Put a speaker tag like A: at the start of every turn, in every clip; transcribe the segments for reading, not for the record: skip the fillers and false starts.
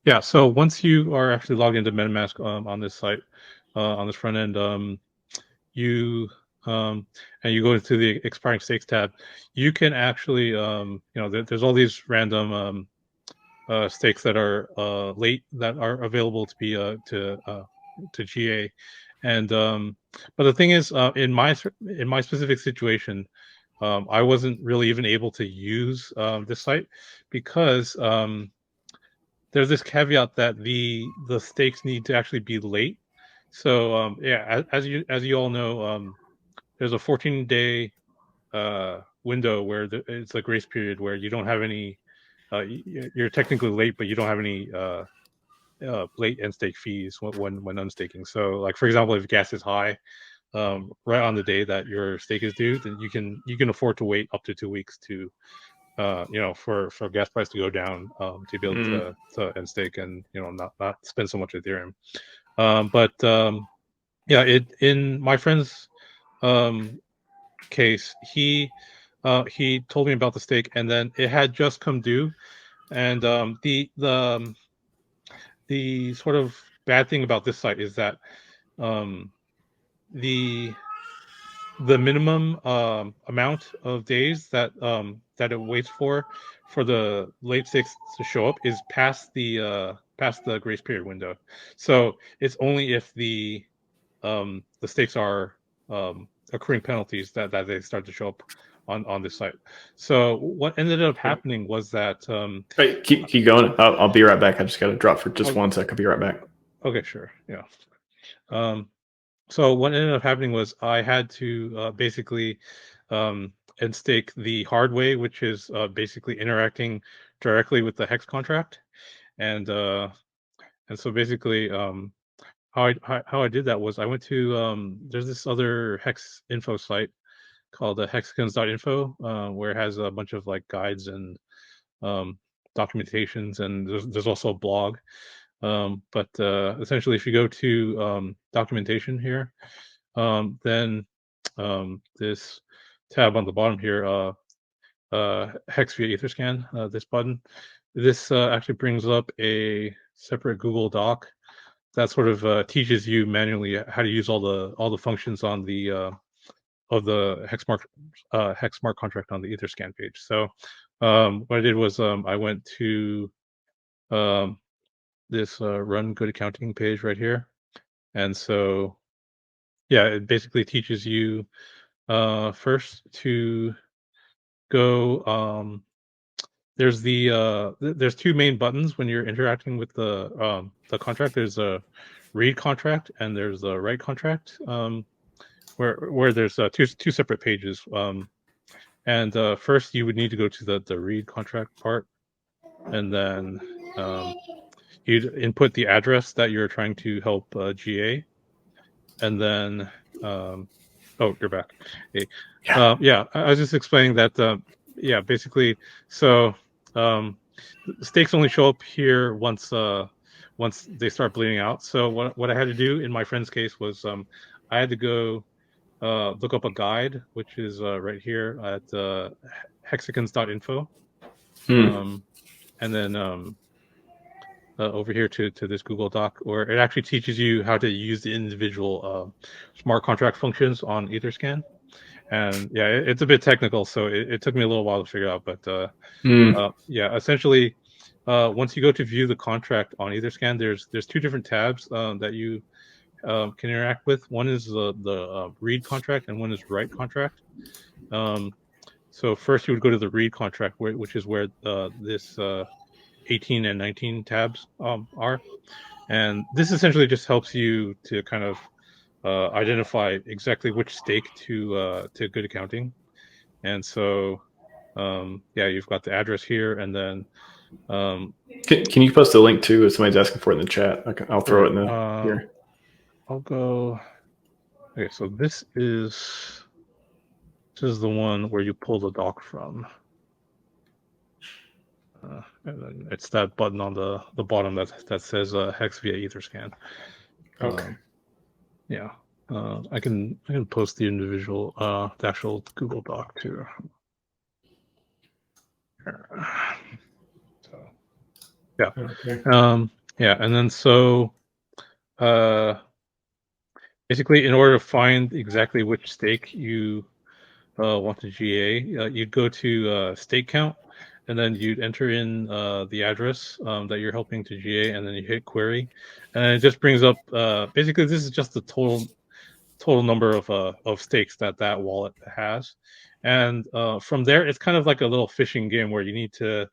A: Yeah, so once you are actually logged into MetaMask on this site, on this front end, you and you go into the expiring stakes tab, you can actually, there's all these random stakes that are late that are available to be to GA, and but the thing is, in my specific situation, I wasn't really even able to use this site because there's this caveat that the stakes need to actually be late. So yeah, as you all know, there's a 14-day window where it's a grace period where you don't have any. You're technically late, but you don't have any late end stake fees when unstaking. So, like for example, if gas is high, right on the day that your stake is due, then you can afford to wait up to 2 weeks to for gas price to go down to be able to end stake and not spend so much Ethereum. But yeah, in my friend's case, he told me about the stake, and then it had just come due, and the sort of bad thing about this site is that the minimum amount of days that that it waits for the late stakes to show up is past the grace period window. So it's only if the stakes are accruing penalties that they start to show up on this site. So what ended up happening was that
B: Hey, keep going. I'll be right back. I just got to drop for just 1 second. I'll be right back.
A: Okay, sure. Yeah. So what ended up happening was I had to basically end stake the hard way, which is basically interacting directly with the HEX contract, and so basically how I did that was I went to there's this other HEX info site called hexicans.info where it has a bunch of like guides and documentations, and there's also a blog. But essentially, if you go to documentation here, then this tab on the bottom here, Hex via Etherscan, this button, this actually brings up a separate Google Doc that sort of teaches you manually how to use all the functions on the of the hex smart contract on the Etherscan page. So what I did was I went to this run good accounting page right here, and so yeah, it basically teaches you first to go. There's there's two main buttons when you're interacting with the contract. There's a read contract and there's a write contract. Where there's two separate pages. And first you would need to go to the read contract part, and then you'd input the address that you're trying to help GA, and then oh, you're back. Hey. Yeah, I was just explaining that. Yeah, basically, so stakes only show up here once they start bleeding out. So what I had to do in my friend's case was I had to go look up a guide, which is right here at hexicans.info, and then over here to this Google Doc, where it actually teaches you how to use the individual smart contract functions on Etherscan. And yeah, it's a bit technical, so it took me a little while to figure out. But yeah, essentially, once you go to view the contract on Etherscan, there's two different tabs that you can interact with. One is the read contract, and one is write contract. So first you would go to the read contract, which is where this 18 and 19 tabs are, and this essentially just helps you to kind of identify exactly which stake to good accounting. And so yeah, you've got the address here, and then
B: can you post a link too if somebody's asking for it in the chat? I'll throw it in here.
A: I'll go. Okay, so this is the one where you pull the doc from. And then it's that button on the bottom that says Hex via Etherscan.
B: Okay.
A: Yeah. I can post the individual the actual Google Doc too. So Yeah.
B: Okay.
A: Yeah, and then so basically, in order to find exactly which stake you want to GA, you'd go to stake count, and then you'd enter in the address that you're helping to GA, and then you hit query, and it just brings up basically this is just the total number of stakes that wallet has, and from there it's kind of like a little fishing game where you need to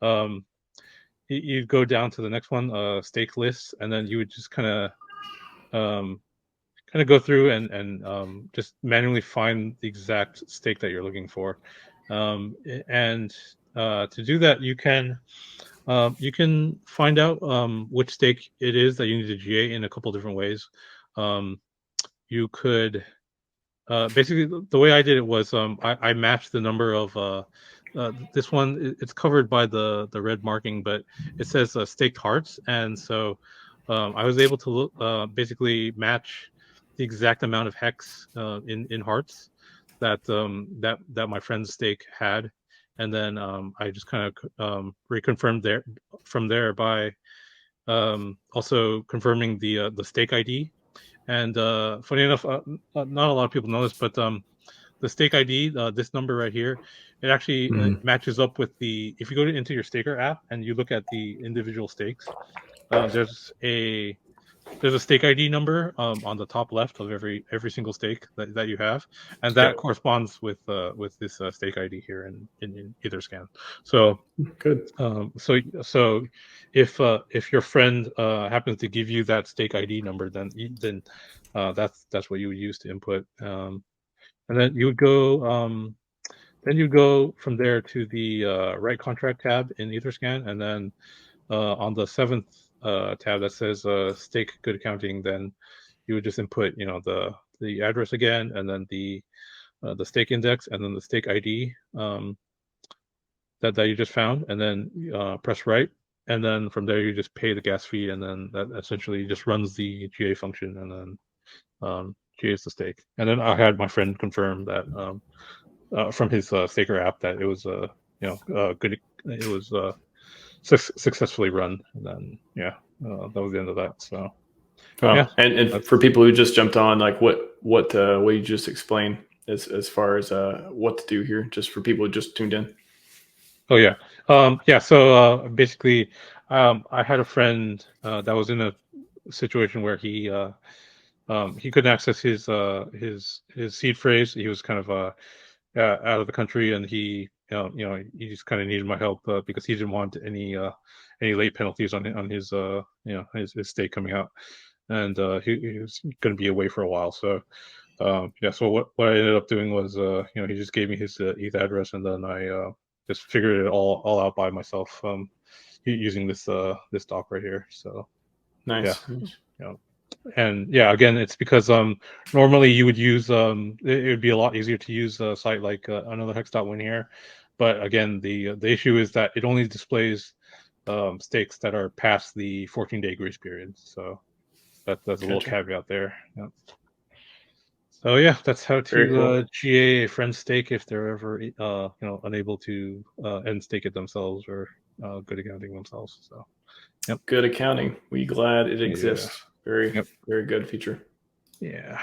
A: um, you go down to the next one, stake lists, and then you would just um, kind of go through and just manually find the exact stake that you're looking for. And to do that, you can find out which stake it is that you need to GA in a couple different ways. You could basically the way I did it was I matched the number of this one. It's covered by the red marking, but it says staked hearts, and so I was able to basically match the exact amount of hex in hearts that my friend's stake had, and then I just kind of reconfirmed there from there by also confirming the stake ID. And funny enough, not a lot of people know this, but the stake ID, this number right here, it actually matches up with if you go into your staker app and you look at the individual stakes, there's a stake ID number on the top left of every single stake that you have, and that corresponds with this stake ID here in Etherscan. So
B: good.
A: So if your friend happens to give you that stake ID number, then that's what you would use to input, and then you would go from there to the write contract tab in Etherscan, and then on the seventh tab that says stake good accounting, then you would just input the address again, and then the stake index, and then the stake ID that you just found, and then press write, and then from there you just pay the gas fee, and then that essentially just runs the GA function, and then GA's the stake. And then I had my friend confirm that from his staker app that it was good. It was successfully run, and then that was the end of that. So
B: and for people who just jumped on, like what you just explained as far as what to do here, just for people who just tuned in.
A: Oh yeah, So basically, I had a friend that was in a situation where he couldn't access his seed phrase. He was kind of out of the country, and he just kind of needed my help because he didn't want any late penalties on his his stake coming out, and he was going to be away for a while. So so what I ended up doing was he just gave me his ETH address, and then I just figured it all out by myself using this doc right here. So
B: nice.
A: And again, it's because normally you would use it would be a lot easier to use a site like another hex.win here, but again the issue is that it only displays stakes that are past the 14-day grace period. So that's a little caveat there. So that's how to GA a friend's stake if they're ever unable to end stake it themselves or good accounting themselves. So
B: good accounting. We glad it exists. Very very good feature.
A: Yeah.